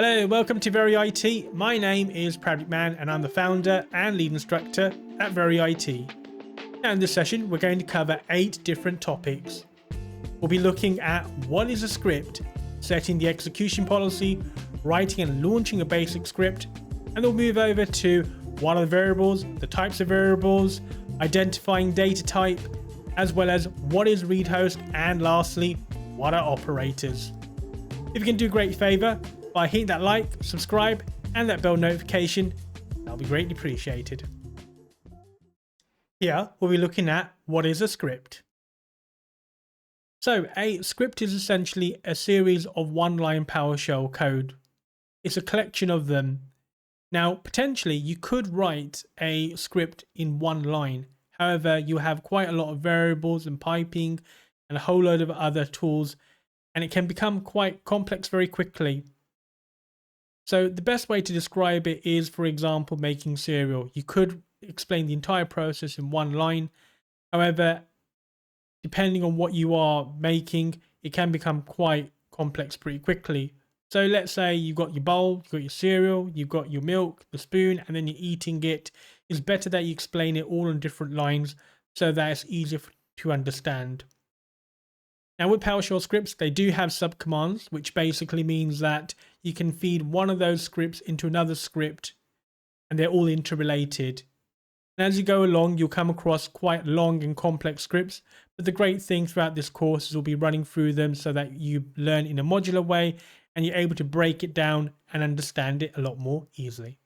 Hello, welcome to Very IT. My name is Prabdeep Singh Mann and I'm the founder and lead instructor at Very IT. Now in this session, we're going to cover 8 different topics. We'll be looking at what is a script, setting the execution policy, writing and launching a basic script, and then we'll move over to what are the variables, the types of variables, identifying data type, as well as what is read host, and lastly, what are operators. If you can do a great favor by hitting that like, subscribe, and that bell notification, that'll be greatly appreciated. Here, we'll be looking at what is a script. So, a script is essentially a series of one-line PowerShell code. It's a collection of them. Now, potentially, you could write a script in one line. However, you have quite a lot of variables and piping and a whole load of other tools, and it can become quite complex very quickly. So the best way to describe it is, for example, making cereal. You could explain the entire process in one line. However, depending on what you are making, it can become quite complex pretty quickly. So let's say you've got your bowl, you've got your cereal, you've got your milk, the spoon, and then you're eating it. It's better that you explain it all on different lines so that it's easier to understand. Now with PowerShell scripts, they do have subcommands, which basically means that you can feed one of those scripts into another script and they're all interrelated. And as you go along, you'll come across quite long and complex scripts. But the great thing throughout this course is we'll be running through them so that you learn in a modular way and you're able to break it down and understand it a lot more easily.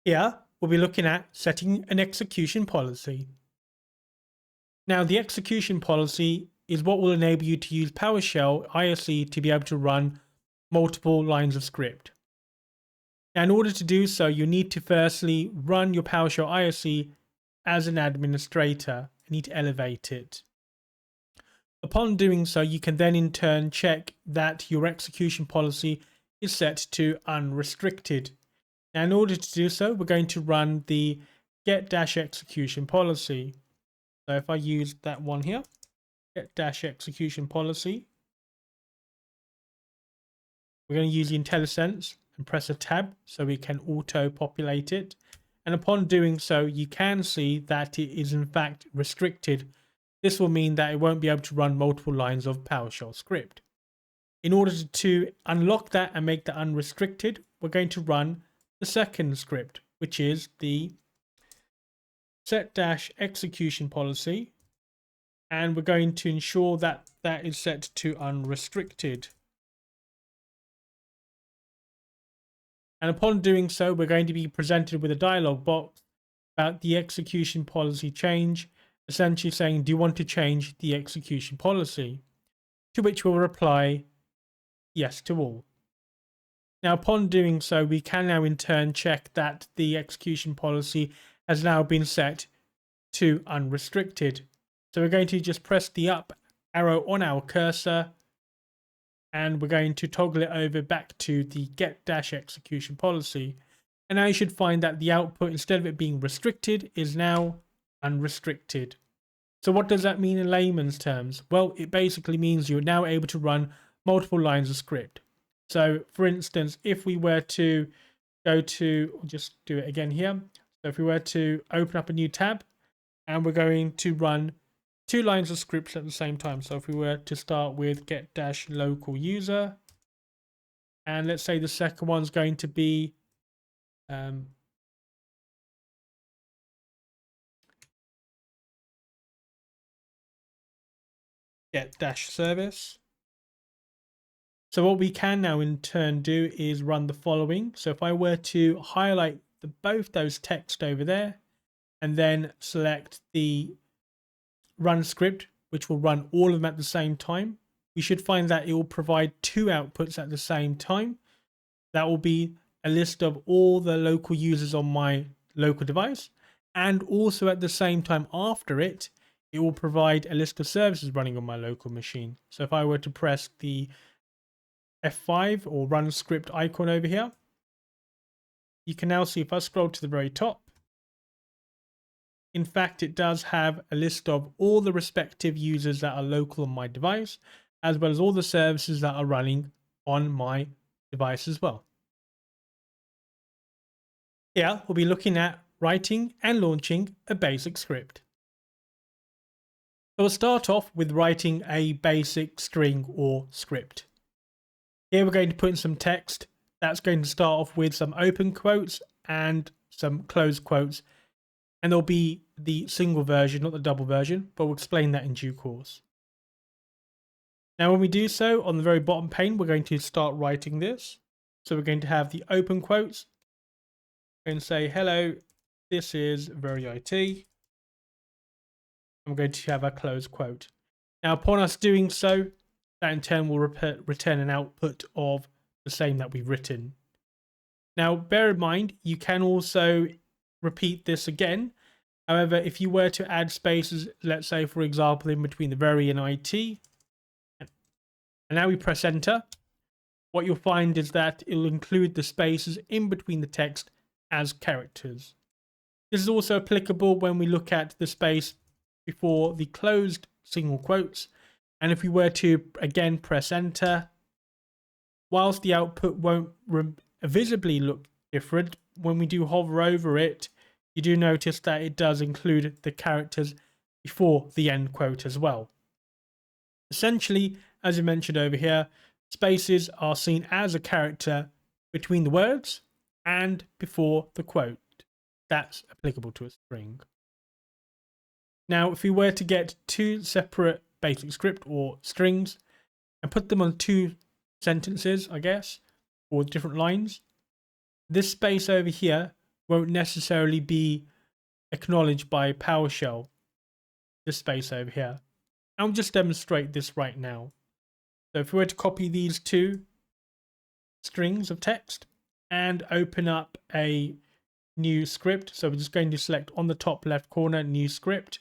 Here, we'll be looking at setting an execution policy. Now, the execution policy is what will enable you to use PowerShell ISE to be able to run multiple lines of script. Now, in order to do so, you need to firstly run your PowerShell ISE as an administrator. You need to elevate it. Upon doing so, you can then in turn check that your execution policy is set to unrestricted. Now, in order to do so, we're going to run the get-execution policy. So if I use that one here, get-execution policy, we're going to use the IntelliSense and press a tab so we can auto-populate it. And upon doing so, you can see that it is in fact restricted. This will mean that it won't be able to run multiple lines of PowerShell script. In order to unlock that and make that unrestricted, we're going to run the second script, which is the set-execution policy, and we're going to ensure that that is set to unrestricted. And upon doing so, we're going to be presented with a dialog box about the execution policy change, essentially saying, do you want to change the execution policy? To which we'll reply yes to all. Now, upon doing so, we can now in turn check that the execution policy has now been set to unrestricted. So we're going to just press the up arrow on our cursor and we're going to toggle it over back to the get-execution policy. And now you should find that the output, instead of it being restricted, is now unrestricted. So what does that mean in layman's terms? Well, it basically means you're now able to run multiple lines of script. So for instance, if we were to go to, I'll just do it again here. So if we were to open up a new tab and we're going to run 2 lines of scripts at the same time. So if we were to start with get-local user, and let's say the second one's going to be get-service. So what we can now in turn do is run the following. So if I were to highlight both those text over there and then select the run script, which will run all of them at the same time, we should find that it will provide 2 outputs at the same time. That will be a list of all the local users on my local device, and also at the same time after it, it will provide a list of services running on my local machine. So if I were to press the F5 or run script icon over here, you can now see if I scroll to the very top, in fact, it does have a list of all the respective users that are local on my device, as well as all the services that are running on my device as well. Here, we'll be looking at writing and launching a basic script. So we'll start off with writing a basic string or script. Here we're going to put in some text. That's going to start off with some open quotes and some closed quotes. And there'll be the single version, not the double version, but we'll explain that in due course. Now, when we do so, on the very bottom pane, we're going to start writing this. So we're going to have the open quotes and say, hello, this is Very IT. I'm going to have a closed quote. Now, upon us doing so, that in turn will return an output of the same that we've written. Now, bear in mind, you can also repeat this again. However, if you were to add spaces, let's say, for example, in between the very and IT, and now we press enter, what you'll find is that it'll include the spaces in between the text as characters. This is also applicable when we look at the space before the closed single quotes. And if we were to, again, press enter, whilst the output won't visibly look different, when we do hover over it, you do notice that it does include the characters before the end quote as well. Essentially, as I mentioned over here, spaces are seen as a character between the words and before the quote. That's applicable to a string. Now, if we were to get two separate basic script or strings and put them on two sentences, I guess, or different lines, this space over here won't necessarily be acknowledged by PowerShell, this space over here. I'll just demonstrate this right now. So if we were to copy these two strings of text and open up a new script, so we're just going to select on the top left corner, new script.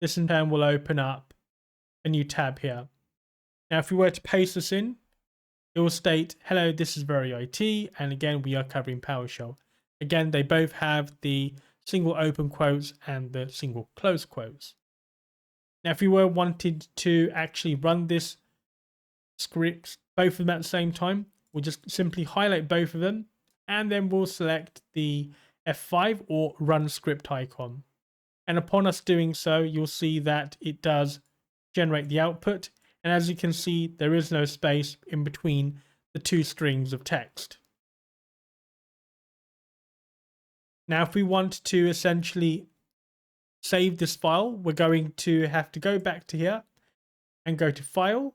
This in turn will open up a new tab here. Now, if we were to paste this in, it will state, hello, this is Very IT. And again, we are covering PowerShell. Again, they both have the single open quotes and the single close quotes. Now, if we were wanted to actually run this script, both of them at the same time, we'll just simply highlight both of them, and then we'll select the F5 or run script icon. And upon us doing so, you'll see that it does generate the output. And as you can see, there is no space in between the two strings of text. Now, if we want to essentially save this file, we're going to have to go back to here and go to File,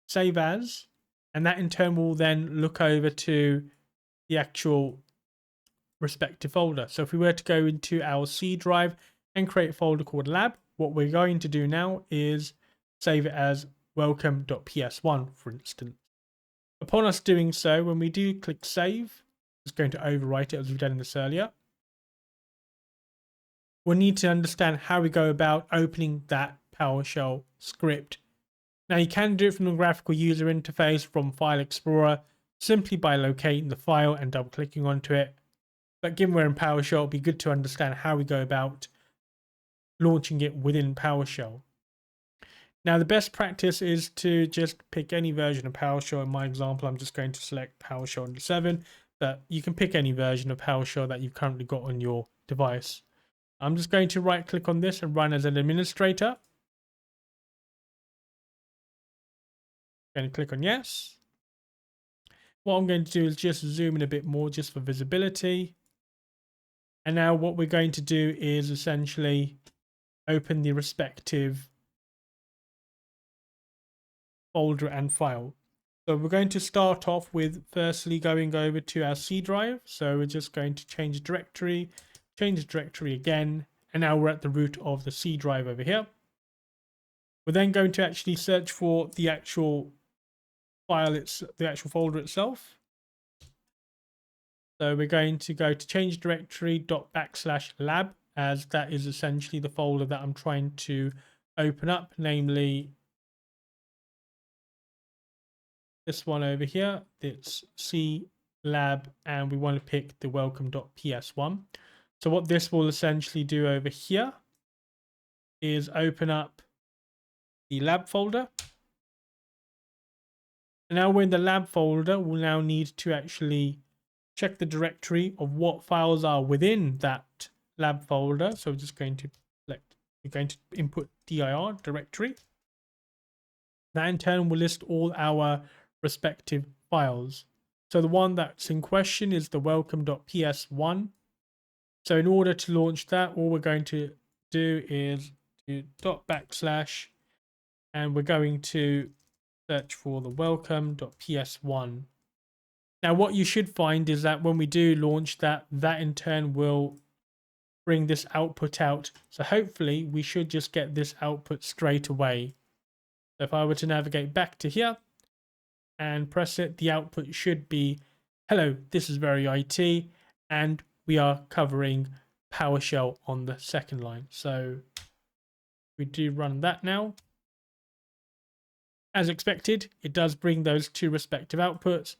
Save As, and that in turn will then look over to the actual respective folder. So if we were to go into our C drive and create a folder called Lab, what we're going to do now is save it as welcome.ps1, for instance. Upon us doing so, when we do click Save, it's going to overwrite it as we've done this earlier. We'll need to understand how we go about opening that PowerShell script. Now, you can do it from the graphical user interface from File Explorer simply by locating the file and double clicking onto it. But given we're in PowerShell, it'll be good to understand how we go about launching it within PowerShell. Now, the best practice is to just pick any version of PowerShell. In my example, I'm just going to select PowerShell 7, but you can pick any version of PowerShell that you've currently got on your device. I'm just going to right click on this and run as an administrator. Going to click on yes. What I'm going to do is just zoom in a bit more just for visibility. And now what we're going to do is essentially open the respective folder and file. So we're going to start off with firstly going over to our C drive. So we're just going to change directory again, and now we're at the root of the C drive over here. We're then going to actually search for the actual file, the actual folder itself. So we're going to go to change directory /lab, as that is essentially the folder that I'm trying to open up, namely this one over here. It's C lab, and we want to pick the welcome.ps1. So what this will essentially do over here is open up the lab folder. Now we're in the lab folder, we'll now need to actually check the directory of what files are within that lab folder. So we're just going to select, we're going to input dir directory. That in turn will list all our respective files. So the one that's in question is the welcome.ps1. So in order to launch that, all we're going to do is do // and we're going to search for the welcome.ps1. Now what you should find is that when we do launch that, that in turn will bring this output out. So hopefully we should just get this output straight away. So if I were to navigate back to here and press it, the output should be, hello, this is Very IT, and we are covering PowerShell on the second line. So we do run that now. As expected, it does bring those two respective outputs.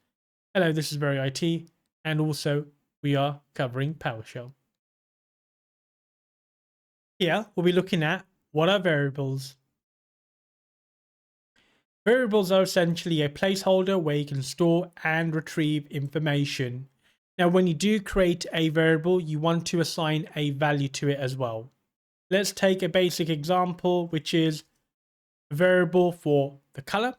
Hello, this is Very IT, and also we are covering PowerShell. Here we'll be looking at what are variables. Variables are essentially a placeholder where you can store and retrieve information. Now, when you do create a variable, you want to assign a value to it as well. Let's take a basic example, which is a variable for the color.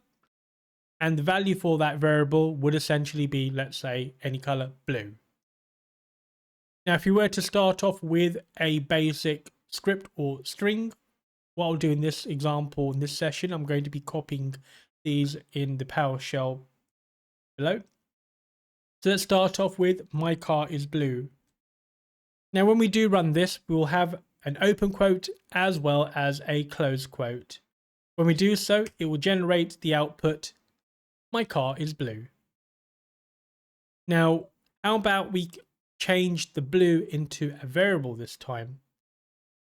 And the value for that variable would essentially be, let's say, any color blue. Now, if you were to start off with a basic script or string, what I'll do in this example, in this session, I'm going to be copying these in the PowerShell below. So let's start off with my car is blue. Now, when we do run this, we will have an open quote as well as a close quote. When we do so, it will generate the output, my car is blue. Now, how about we change the blue into a variable this time?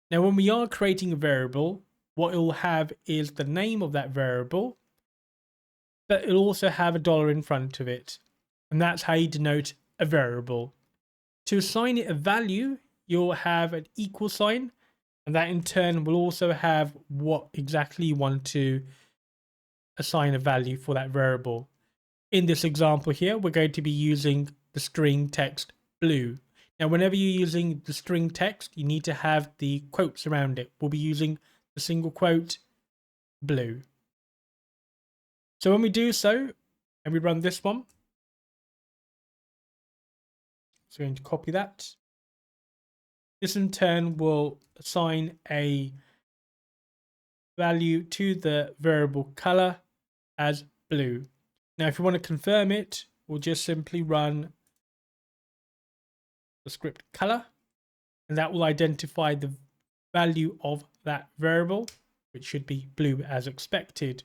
Now, when we are creating a variable, what it will have is the name of that variable, but it'll also have a dollar in front of it. And that's how you denote a variable. To assign it a value, you'll have an equal sign, and that in turn will also have what exactly you want to assign a value for that variable. In this example here, we're going to be using the string text blue. Now, whenever you're using the string text, you need to have the quotes around it. We'll be using the single quote blue. So when we do so, and we run this one, so we're going to copy that. This in turn will assign a value to the variable color as blue. Now, if you want to confirm it, we'll just simply run the script color, and that will identify the value of that variable, which should be blue as expected.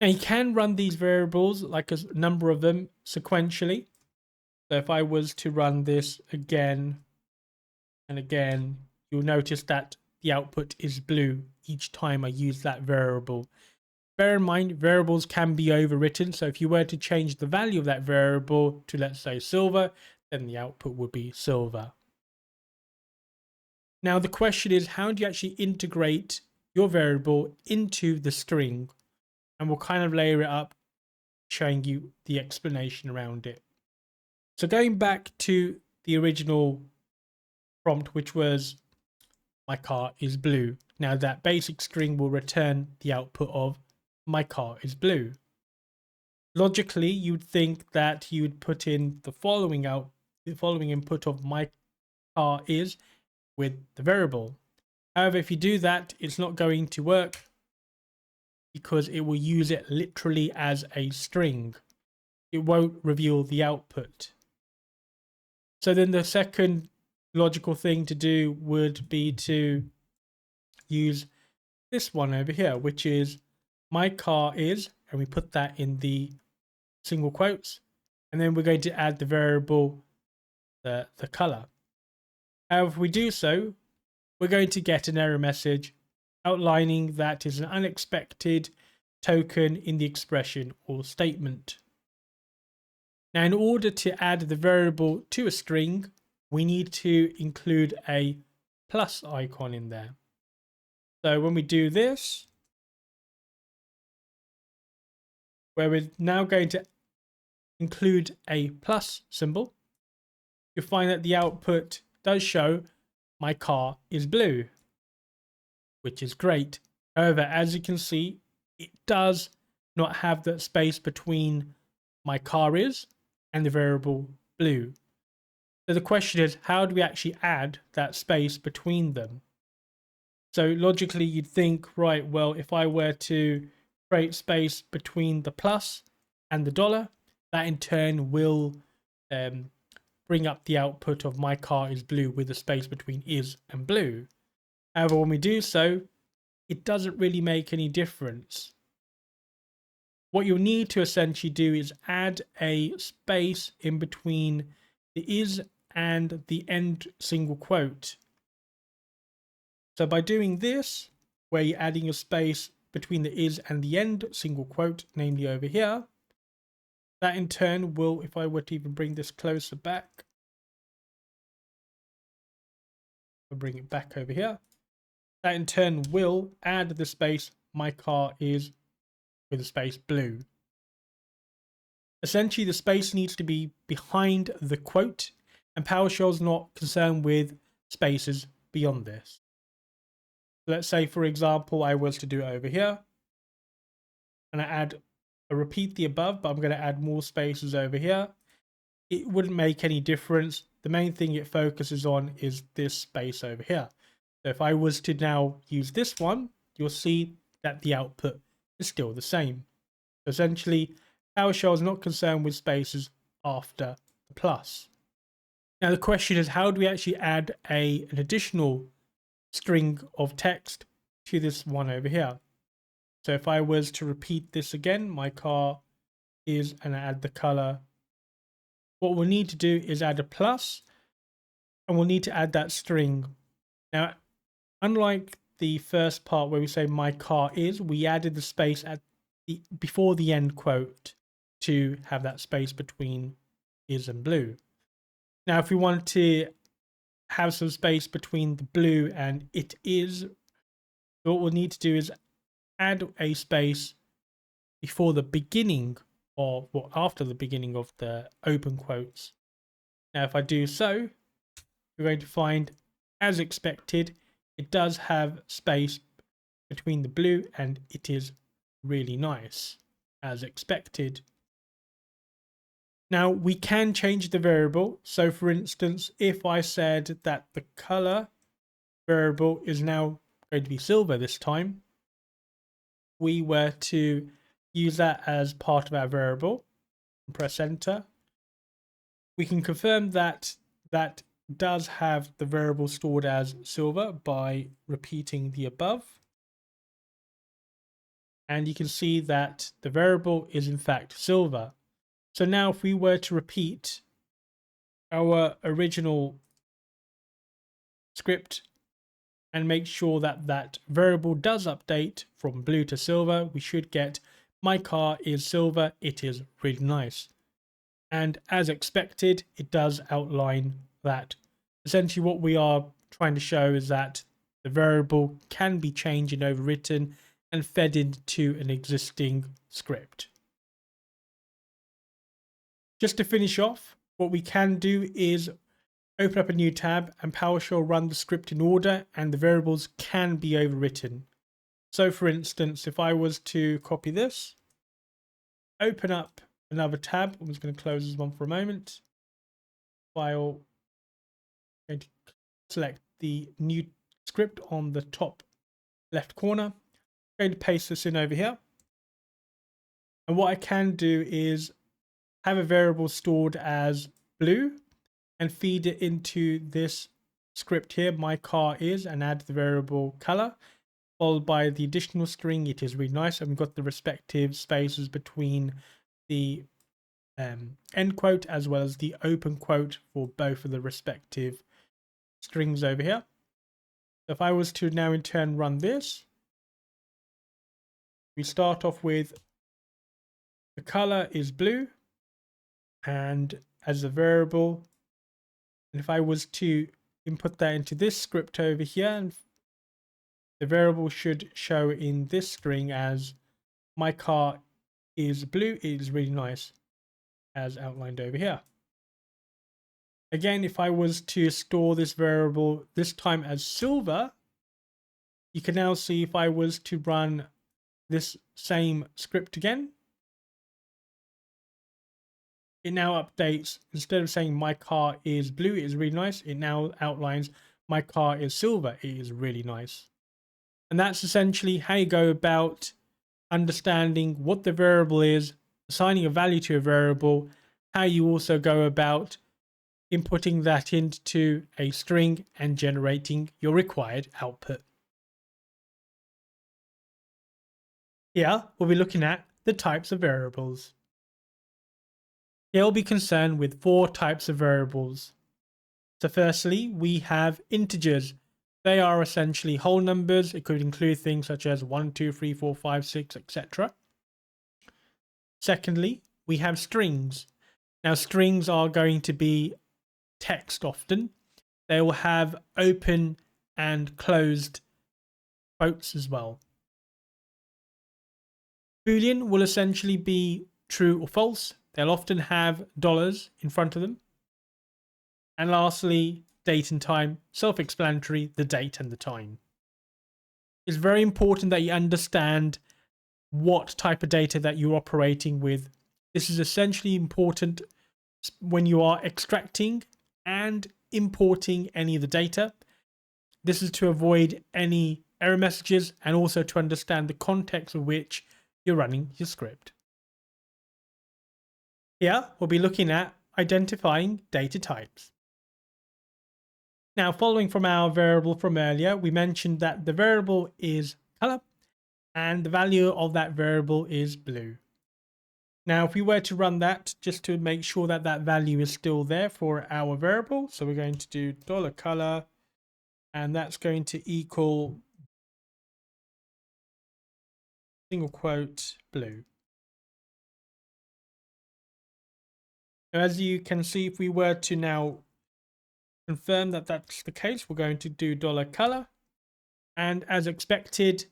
Now, you can run these variables, like a number of them, sequentially. So if I was to run this again and again, you'll notice that the output is blue each time I use that variable. Bear in mind, variables can be overwritten. So if you were to change the value of that variable to, let's say, silver, then the output would be silver. Now, the question is, how do you actually integrate your variable into the string? And we'll kind of layer it up, showing you the explanation around it. So going back to the original prompt, which was my car is blue. Now that basic string will return the output of my car is blue. Logically, you'd think that you would put in the following input of my car is with the variable. However, if you do that, it's not going to work because it will use it literally as a string. It won't reveal the output. So then the second logical thing to do would be to use this one over here, which is my car is, and we put that in the single quotes, and then we're going to add the variable, the color. However, if we do so, we're going to get an error message outlining that is an unexpected token in the expression or statement. Now, in order to add the variable to a string, we need to include a plus icon in there. So when we do this, where we're now going to include a plus symbol, you'll find that the output does show my car is blue, which is great. However, as you can see, it does not have the space between my car is and the variable blue. So the question is, how do we actually add that space between them? So logically, you'd think, right, well, if I were to create space between the plus and the dollar, that in turn will bring up the output of my car is blue with a space between is and blue. However, when we do so, it doesn't really make any difference. What you'll need to essentially do is add a space in between the is and the end single quote. So by doing this, where you're adding a space between the is and the end single quote, namely over here, that in turn will, if I were to even bring this closer back, I'll bring it back over here, that in turn will add the space my car is with the space blue. Essentially, the space needs to be behind the quote, and PowerShell is not concerned with spaces beyond this. Let's say, for example, I was to do it over here, and I repeat the above, but I'm going to add more spaces over here. It wouldn't make any difference. The main thing it focuses on is this space over here. So if I was to now use this one, you'll see that the output is still the same. Essentially, PowerShell is not concerned with spaces after the plus. Now the question is, how do we actually add an additional string of text to this one over here? So if I was to repeat this again, my car is, and I add the color, what we'll need to do is add a plus, and we'll need to add that string. Now, unlike the first part where we say my car is, we added the space at before the end quote to have that space between is and blue. Now, if we want to have some space between the blue and it is, what we'll need to do is add a space before the beginning or after the beginning of the open quotes. Now, if I do so, we're going to find, as expected, it does have space between the blue and it is really nice, as expected. Now, we can change the variable. So, for instance, if I said that the color variable is now going to be silver this time, we were to use that as part of our variable and press enter, we can confirm that that does have the variable stored as silver by repeating the above. And you can see that the variable is in fact silver. So now if we were to repeat our original script and make sure that that variable does update from blue to silver, we should get my car is silver, it is really nice. And as expected, it does outline that. Essentially what we are trying to show is that the variable can be changed and overwritten and fed into an existing script. Just to finish off, what we can do is open up a new tab and PowerShell run the script in order, and the variables can be overwritten. So for instance, if I was to copy this, open up another tab, I'm just going to close this one for a moment. File, I'm going to select the new script on the top left corner. I'm going to paste this in over here. And what I can do is have a variable stored as blue and feed it into this script here, my car is, and add the variable color, followed by the additional string, it is really nice, and we've got the respective spaces between the end quote as well as the open quote for both of the respective strings over here. So if I was to now in turn run this, we start off with the color is blue and as a variable, and if I was to input that into this script over here, and the variable should show in this string as my car is blue, it is really nice, as outlined over here. Again, if I was to store this variable this time as silver, you can now see if I was to run this same script again, it now updates, instead of saying my car is blue, it is really nice, it now outlines my car is silver, it is really nice. And that's essentially how you go about understanding what the variable is, assigning a value to a variable, how you also go about inputting that into a string and generating your required output. Here, we'll be looking at the types of variables. Here we'll be concerned with 4 types of variables. So firstly, we have integers. They are essentially whole numbers. It could include things such as 1, 2, 3, 4, 5, 6, etc. Secondly, we have strings. Now, strings are going to be text often. They will have open and closed quotes as well. Boolean will essentially be true or false. They'll often have dollars in front of them. And lastly, date and time, self-explanatory, the date and the time. It's very important that you understand what type of data that you're operating with. This is essentially important when you are extracting and importing any of the data. This is to avoid any error messages and also to understand the context of which you're running your script. Here, we'll be looking at identifying data types. Now, following from our variable from earlier, we mentioned that the variable is color and the value of that variable is blue. Now, if we were to run that just to make sure that that value is still there for our variable, so we're going to do $color and that's going to equal single quote blue. Now, as you can see, if we were to now confirm that that's the case, we're going to do $color, and as expected,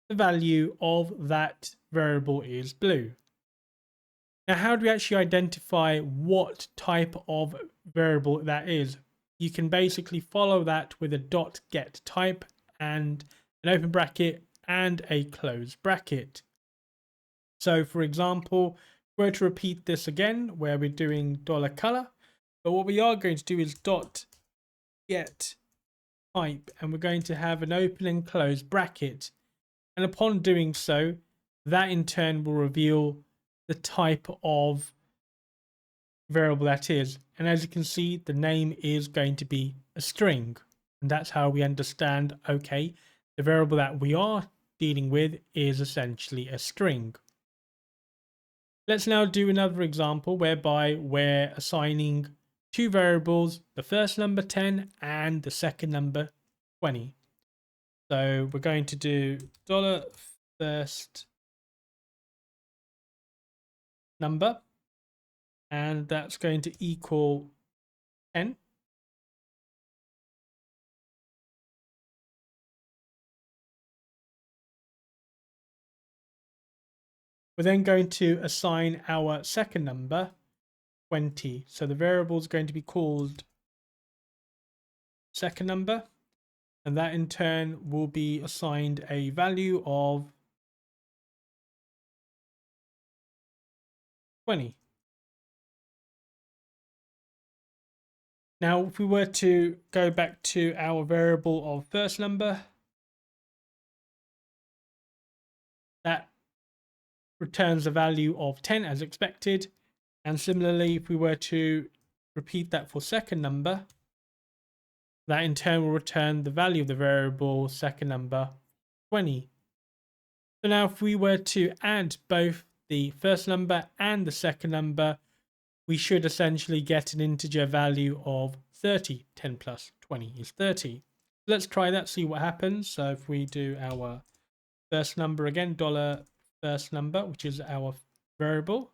the value of that variable is blue. Now, how do we actually identify what type of variable that is? You can basically follow that with a .get type and an open bracket and a close bracket. So, for example, if we were to repeat this again, where we're doing $color, but what we are going to do is .get type, and we're going to have an open and close bracket. And upon doing so, that in turn will reveal the type of variable that is. And as you can see, the name is going to be a string. And that's how we understand, okay, the variable that we are dealing with is essentially a string. Let's now do another example whereby we're assigning 2 variables, the first number 10 and the second number 20. So we're going to do $first number, and that's going to equal 10. We're then going to assign our second number 20. So the variable is going to be called second number, and that in turn will be assigned a value of 20. Now, if we were to go back to our variable of first number, that returns a value of 10 as expected. And similarly, if we were to repeat that for second number, that in turn will return the value of the variable second number 20. So now if we were to add both the first number and the second number, we should essentially get an integer value of 30. 10 plus 20 is 30. Let's try that, see what happens. So if we do our first number again, $first number, which is our variable,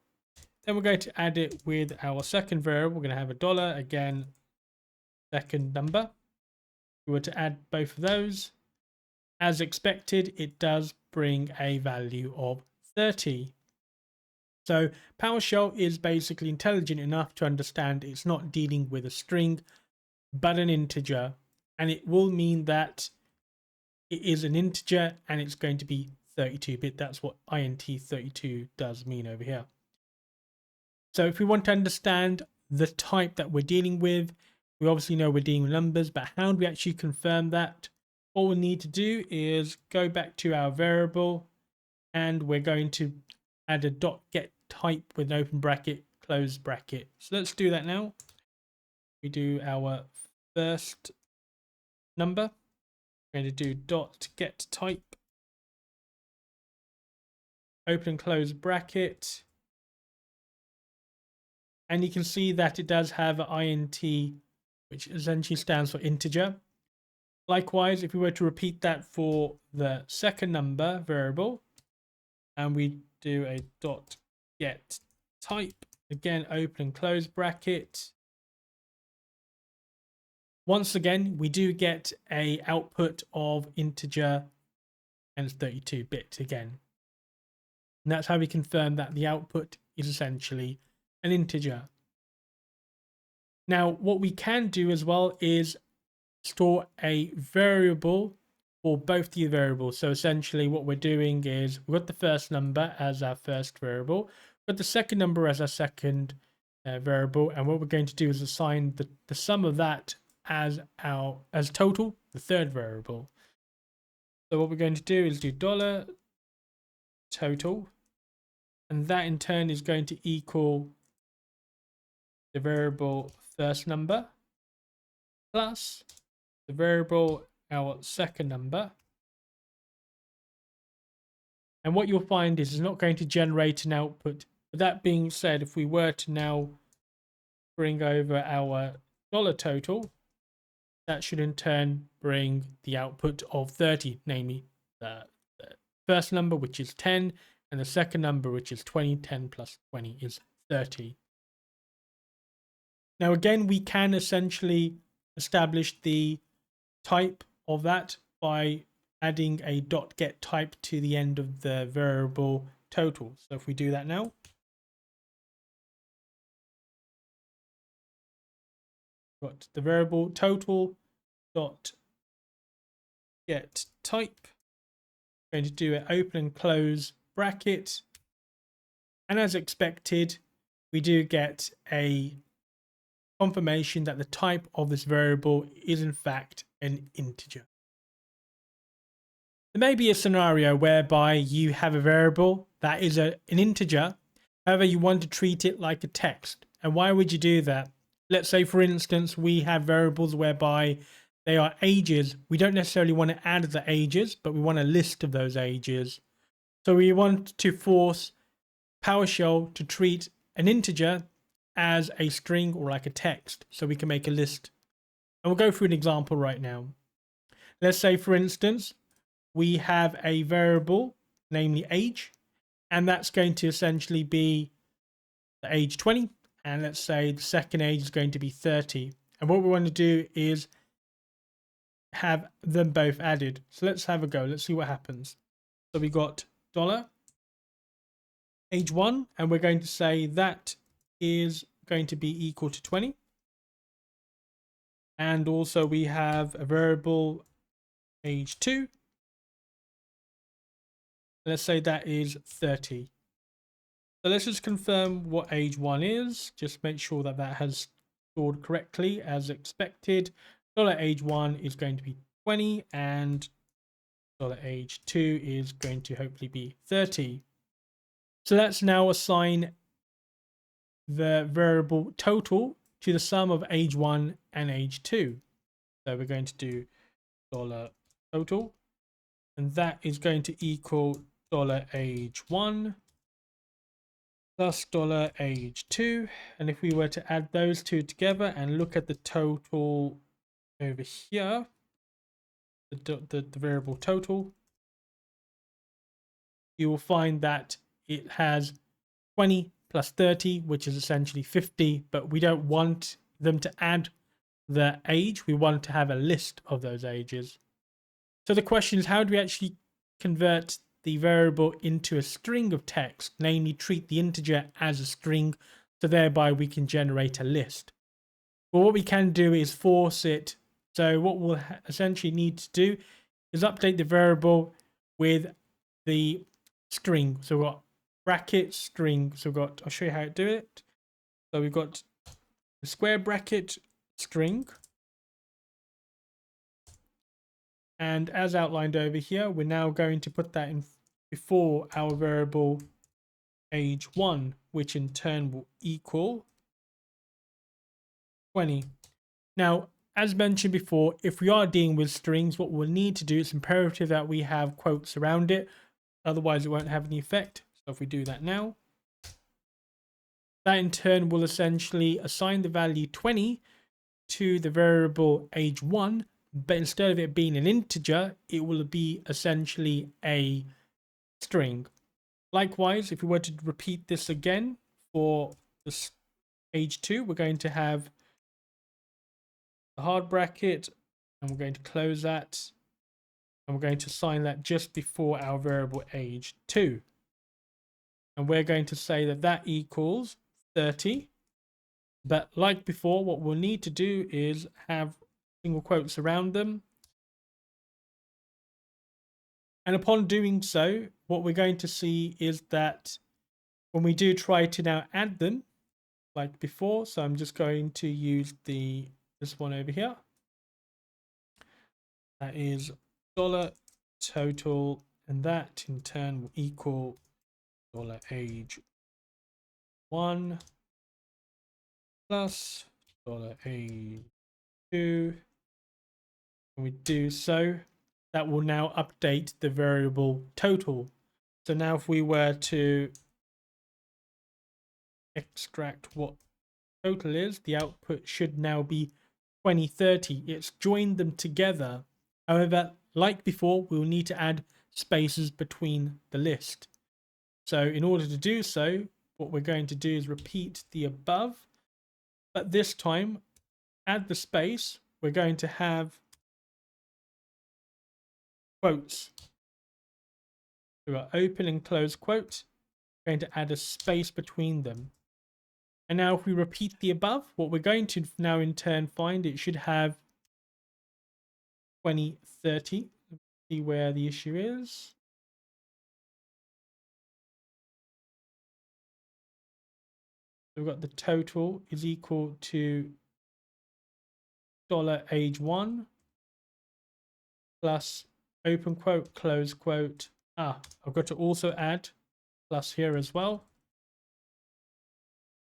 then we're going to add it with our second variable. We're going to have a dollar, again, second number. If we were to add both of those, as expected, it does bring a value of 30. So PowerShell is basically intelligent enough to understand it's not dealing with a string, but an integer. And it will mean that it is an integer and it's going to be 32-bit. That's what int32 does mean over here. So if we want to understand the type that we're dealing with, we obviously know we're dealing with numbers, but how do we actually confirm that? All we need to do is go back to our variable and we're going to add a .get type with an open bracket, close bracket. So let's do that now. We do our first number. We're going to do .get type, open and close bracket. And you can see that it does have int, which essentially stands for integer. Likewise, if we were to repeat that for the second number variable, and we do a .get type, again, open and close bracket. Once again, we do get a output of integer and it's 32-bit again. And that's how we confirm that the output is essentially an integer. Now, what we can do as well is store a variable for both the variables. So essentially what we're doing is we've got the first number as our first variable, we've got the second number as our second variable, and what we're going to do is assign the sum of that as total, the third variable. So what we're going to do is do $total, and that in turn is going to equal the variable first number plus the variable our second number. And what you'll find is it's not going to generate an output. But that being said, if we were to now bring over our $total, that should in turn bring the output of 30, namely the first number, which is 10, and the second number, which is 20. 10 plus 20 is 30. Now, again, we can essentially establish the type of that by adding a .get type to the end of the variable total. So if we do that now, got the variable total .get type. I'm going to do an open and close bracket, and as expected, we do get a confirmation that the type of this variable is in fact an integer. There may be a scenario whereby you have a variable that is an integer, however you want to treat it like a text. And why would you do that? Let's say, for instance, we have variables whereby they are ages. We don't necessarily want to add the ages, but we want a list of those ages. So we want to force PowerShell to treat an integer as a string or like a text, so we can make a list. And we'll go through an example right now. Let's say, for instance, we have a variable, namely age, and that's going to essentially be the age 20. And let's say the second age is going to be 30. And what we want to do is have them both added. So let's have a go. Let's see what happens. So we got $age 1, and we're going to say that is going to be equal to 20. And also we have a variable age 2. Let's say that is 30. So let's just confirm what age 1 is. Just make sure that that has stored correctly as expected. $age 1 is going to be 20, and $age 2 is going to hopefully be 30. So let's now assign the variable total to the sum of age 1 and age 2. So we're going to do $total, and that is going to equal $age 1 plus $age 2. And if we were to add those two together and look at the total over here, the variable total, you will find that it has 20 plus 30, which is essentially 50, but we don't want them to add the age. We want to have a list of those ages. So the question is, how do we actually convert the variable into a string of text, namely treat the integer as a string, so thereby we can generate a list. But what we can do is force it. So what we'll essentially need to do is update the variable with the string. So we've got bracket string. So we've got, I'll show you how to do it. So we've got the square bracket string. And as outlined over here, we're now going to put that in before our variable age1, which in turn will equal 20. Now, as mentioned before, if we are dealing with strings, what we'll need to do, it's imperative that we have quotes around it. Otherwise, it won't have any effect. So if we do that now, that in turn will essentially assign the value 20 to the variable age1. But instead of it being an integer, it will be essentially a string. Likewise, if we were to repeat this again for this age2, we're going to have the hard bracket, and we're going to close that, and we're going to assign that just before our variable age2. And we're going to say that that equals 30. But like before, what we'll need to do is have single quotes around them. And upon doing so, what we're going to see is that when we do try to now add them, like before, so I'm just going to use this one over here. That is $total, and that in turn will equal $age1 plus $age2. When we do so, that will now update the variable total. So now if we were to extract what total is, the output should now be 2030. It's joined them together. However, like before, we'll need to add spaces between the list. So in order to do so, what we're going to do is repeat the above, but this time add the space. We're going to have quotes. We've got open and close quote. We're going to add a space between them. And now if we repeat the above, what we're going to now in turn find, it should have 2030. Let's see where the issue is. We've got the total is equal to $age1 plus open quote, close quote. I've got to also add plus here as well.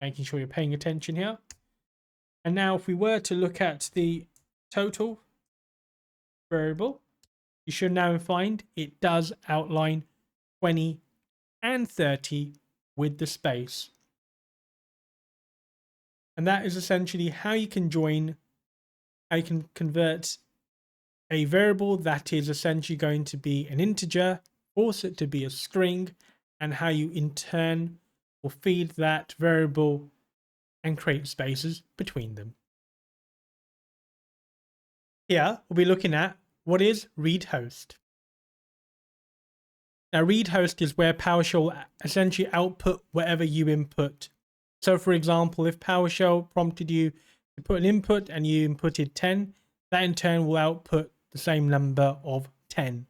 Making sure you're paying attention here. And now if we were to look at the total variable, you should now find it does outline 20 and 30 with the space. And that is essentially how you can convert a variable that is essentially going to be an integer, force it to be a string, and how you in turn will feed that variable and create spaces between them. Here we'll be looking at what is read host. Now read host is where PowerShell essentially output whatever you input. So for example, if PowerShell prompted you to put an input and you inputted 10, that in turn will output the same number of 10.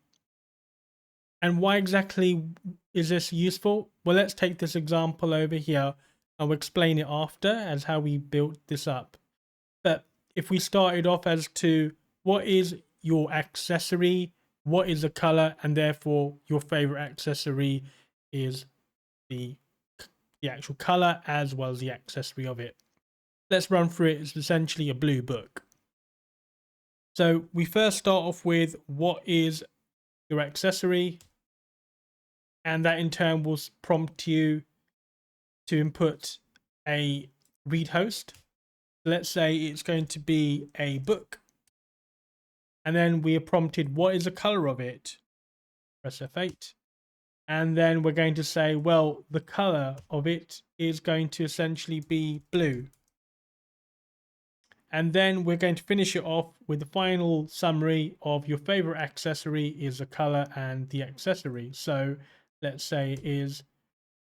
And why exactly is this useful? Well, let's take this example over here. I'll explain it after as how we built this up. But if we started off as to what is your accessory, what is the color, and therefore your favorite accessory is the actual color as well as the accessory of it. Let's run through it. It's essentially a blue book. So we first start off with what is your accessory, and that in turn will prompt you to input a read host. Let's say it's going to be a book, and then we are prompted what is the color of it. Press F8, and then we're going to say, well, the color of it is going to essentially be blue. And then we're going to finish it off with the final summary of your favorite accessory is a color and the accessory. So let's say is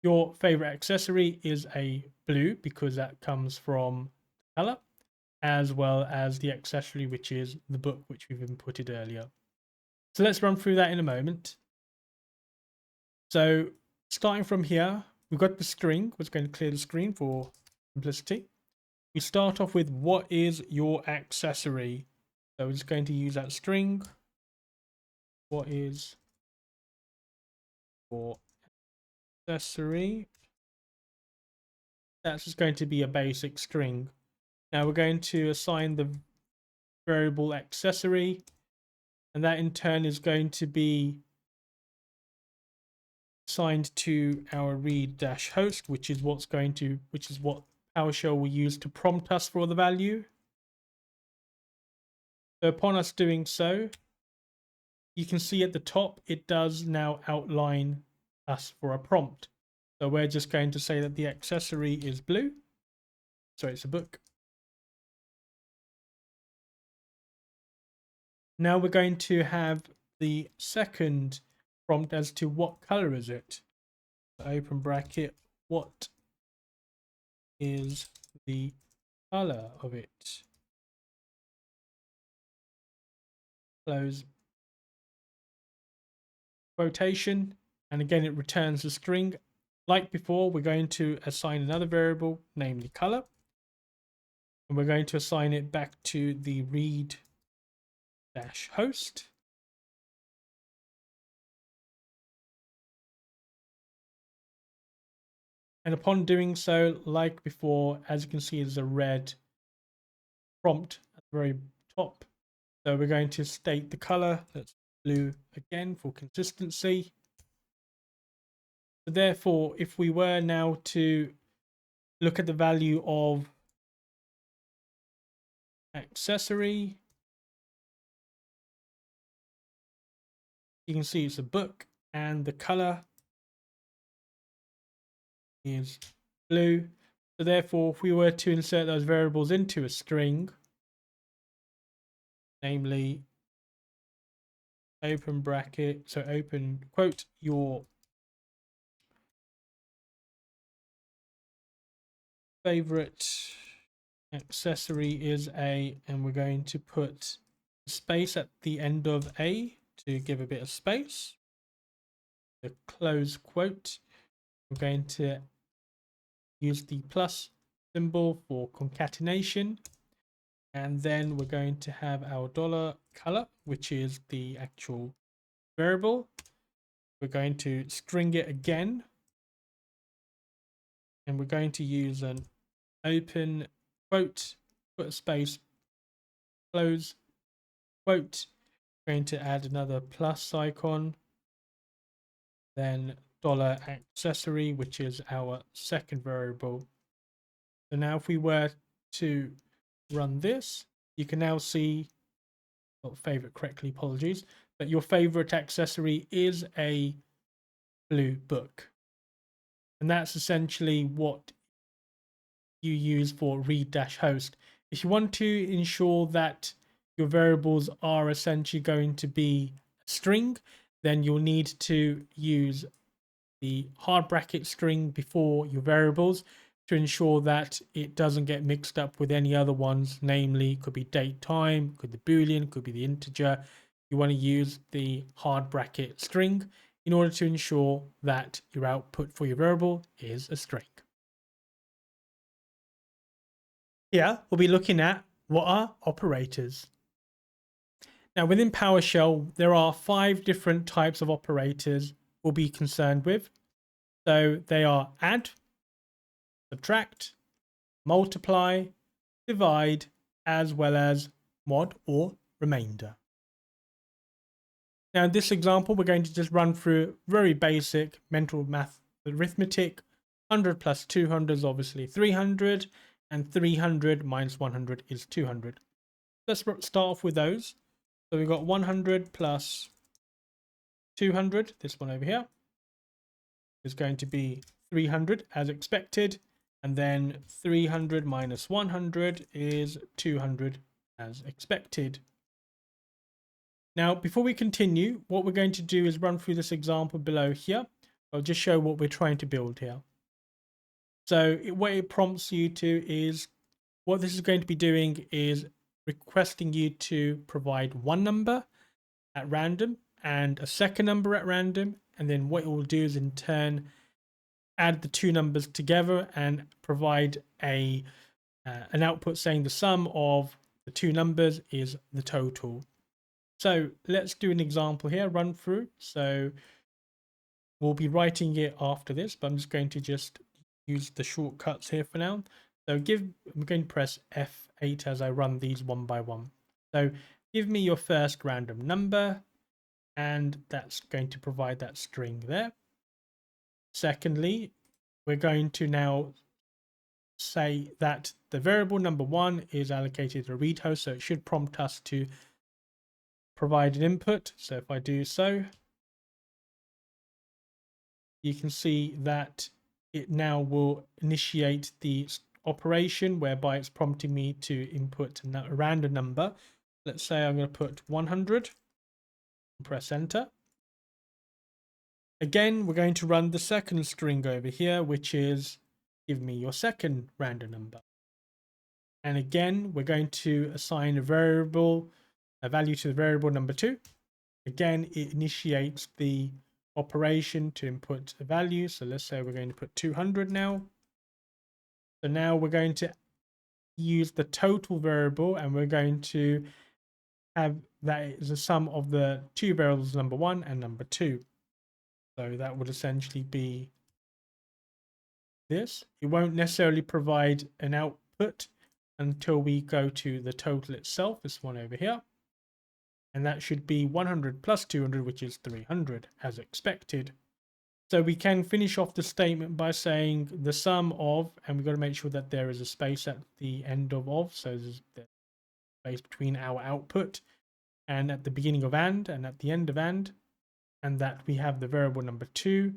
your favorite accessory is a blue because that comes from color, as well as the accessory, which is the book, which we've inputted earlier. So let's run through that in a moment. So starting from here, we've got the string. We're going to clear the screen for simplicity. We start off with what is your accessory. So we're just going to use that string. What is your accessory? That's just going to be a basic string. Now we're going to assign the variable accessory, and that in turn is going to be assigned to our read-host, which is what PowerShell will use to prompt us for the value. So upon us doing so, you can see at the top, it does now outline us for a prompt. So we're just going to say that the accessory is blue. So it's a book. Now we're going to have the second prompt as to what color is it. Open bracket, what is the color of it? Close quotation, and again it returns the string. Like before, we're going to assign another variable, namely color, and we're going to assign it back to the read-host. And upon doing so, like before, as you can see, there's a red prompt at the very top. So we're going to state the color. That's blue again for consistency. So therefore, if we were now to look at the value of accessory, you can see it's a book and the color is blue. So therefore, if we were to insert those variables into a string, namely open bracket, so open quote, your favorite accessory is a, and we're going to put space at the end of a to give a bit of space. The close quote, we're going to use the plus symbol for concatenation, and then we're going to have our dollar color, which is the actual variable. We're going to string it again, and we're going to use an open quote, put a space, close quote. We're going to add another plus icon, then dollar accessory, which is our second variable. So now if we were to run this, you can now see, not favorite correctly, apologies, that your favorite accessory is a blue book. And that's essentially what you use for read-host. If you want to ensure that your variables are essentially going to be a string, then you'll need to use the hard bracket string before your variables to ensure that it doesn't get mixed up with any other ones, namely could be date time, could be boolean, could be the integer. You want to use the hard bracket string in order to ensure that your output for your variable is a string. Here we'll be looking at what are operators. Now within PowerShell there are 5 different types of operators we'll be concerned with. So they are add, subtract, multiply, divide, as well as mod or remainder. Now in this example, we're going to just run through very basic mental math arithmetic. 100 plus 200 is obviously 300, and 300 minus 100 is 200. Let's start off with those. So we've got 100 plus 200, this one over here, is going to be 300 as expected. And then 300 minus 100 is 200 as expected. Now, before we continue, what we're going to do is run through this example below here. I'll just show what we're trying to build here. So what it prompts you to is, what this is going to be doing is requesting you to provide one number at random and a second number at random. And then what it will do is in turn add the two numbers together and provide an output saying the sum of the two numbers is the total. So let's do an example here, run through. So we'll be writing it after this, but I'm just going to use the shortcuts here for now. So I'm going to press F8 as I run these one by one. So give me your first random number, and that's going to provide that string there. Secondly, we're going to now say that the variable number one is allocated to a read host, so it should prompt us to provide an input. So if I do so, you can see that it now will initiate the operation whereby it's prompting me to input a random number. Let's say I'm going to put 100 and press enter. Again, we're going to run the second string over here, which is give me your second random number. And again, we're going to assign a value to the variable number 2. Again, it initiates the operation to input a value. So let's say we're going to put 200 now. So now we're going to use the total variable, and we're going to have that is a sum of the two variables, number 1 and number 2. So that would essentially be this. It won't necessarily provide an output until we go to the total itself, this one over here. And that should be 100 plus 200, which is 300, as expected. So we can finish off the statement by saying the sum of, and we've got to make sure that there is a space at the end of, so there's a space between our output and at the beginning of and at the end of and that we have the variable number 2,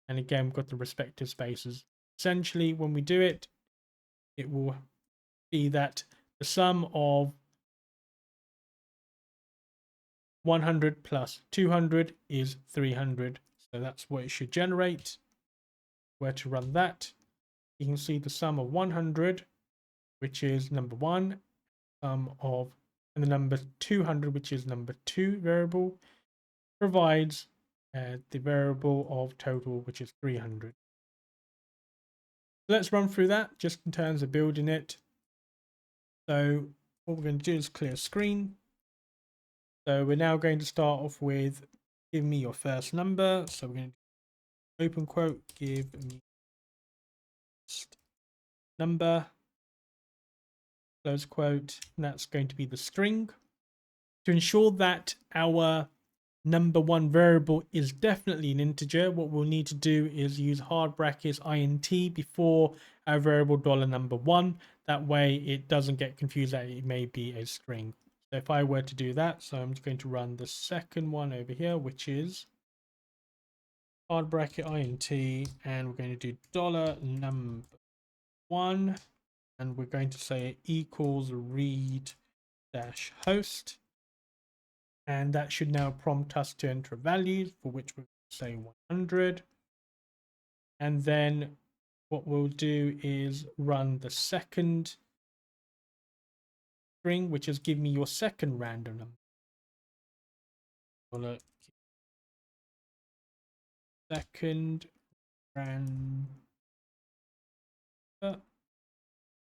and again we've got the respective spaces. Essentially, when we do it, it will be that the sum of 100 plus 200 is 300. So that's what it should generate. Where to run that, you can see the sum of 100, which is number 1, and the number 200, which is number 2 variable, provides the variable of total, which is 300. Let's run through that just in terms of building it. So what we're going to do is clear screen. So we're now going to start off with give me your first number. So we're going to open quote, give me first number, close quote, and that's going to be the string. To ensure that our number 1 variable is definitely an integer, what we'll need to do is use hard brackets int before our variable number 1. That way it doesn't get confused that it may be a string. So if I were to do that, so I'm just going to run the second one over here, which is hard bracket int, and we're going to do number 1, and we're going to say equals read dash host. And that should now prompt us to enter a value, for which we'll say 100. And then what we'll do is run the second string, which is give me your second random number. Second random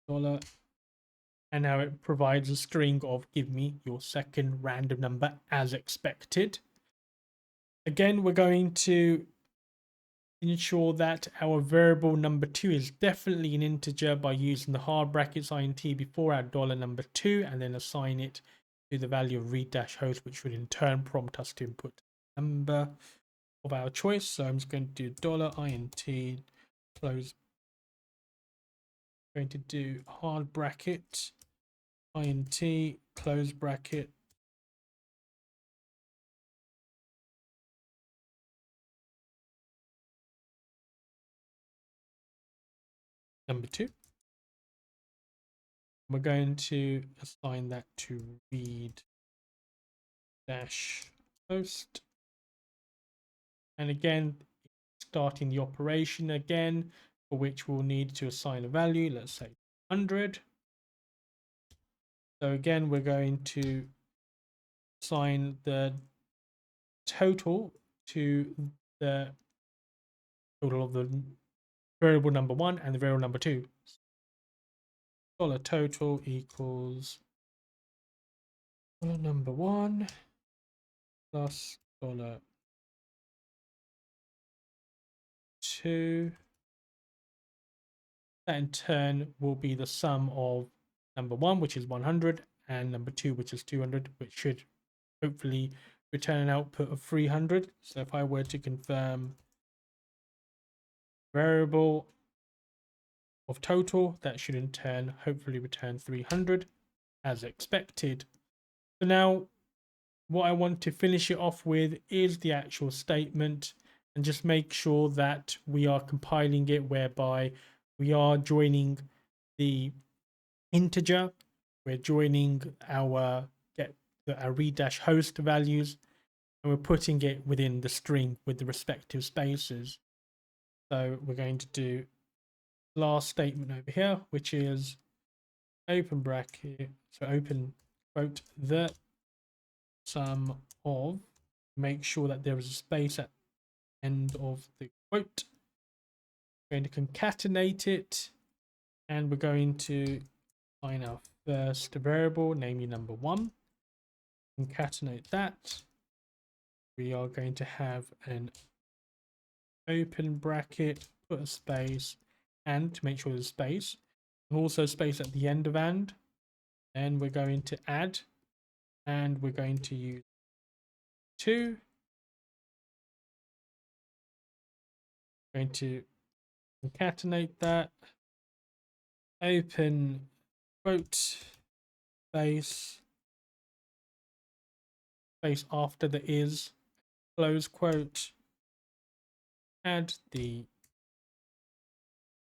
dollar. And now it provides a string of give me your second random number as expected. Again, we're going to ensure that our variable number 2 is definitely an integer by using the hard brackets int before our number 2, and then assign it to the value of read-host, which would in turn prompt us to input number of our choice. So I'm just going to do $int close. I'm going to do hard bracket int close bracket number 2. We're going to assign that to read dash host. And again, starting the operation again, for which we'll need to assign a value, let's say 100. So again, we're going to assign the total to the total of the variable number 1 and the variable number 2. Dollar total equals dollar number 1 plus dollar 2. That in turn will be the sum of number 1, which is 100, and number 2, which is 200, which should hopefully return an output of 300. So if I were to confirm variable of total, that should in turn hopefully return 300 as expected. So now what I want to finish it off with is the actual statement, and just make sure that we are compiling it whereby we are joining the integer, we're joining our read dash host values, and we're putting it within the string with the respective spaces. So we're going to do last statement over here, which is open bracket, so open quote, the sum of, make sure that there is a space at the end of the quote. We're going to concatenate it, and we're going to find our first variable, namely number 1. Concatenate that. We are going to have an open bracket, put a space, and to make sure there's space, and also space at the end of and. Then we're going to add, and we're going to use 2. Going to concatenate that, open quote, space after the is, close quote, add the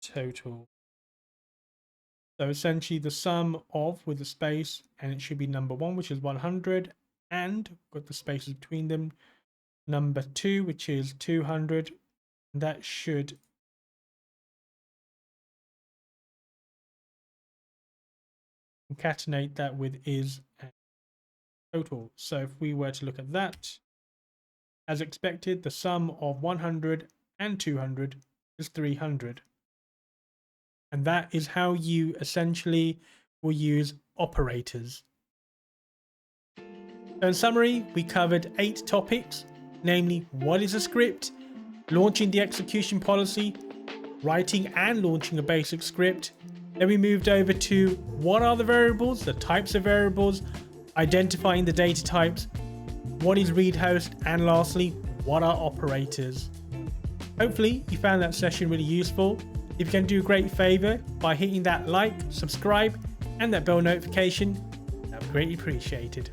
total. So essentially the sum of with the space, and it should be number 1, which is 100, and got the spaces between them, number 2, which is 200, and that should concatenate that with is and total. So if we were to look at that, as expected, the sum of 100 and 200 is 300. And that is how you essentially will use operators. So in summary, we covered 8 topics, namely what is a script, launching the execution policy, writing and launching a basic script. Then we moved over to what are the variables, the types of variables, identifying the data types, what is read host, and lastly, what are operators. Hopefully you found that session really useful. If you can do a great favor by hitting that like, subscribe, and that bell notification, that would be greatly appreciated.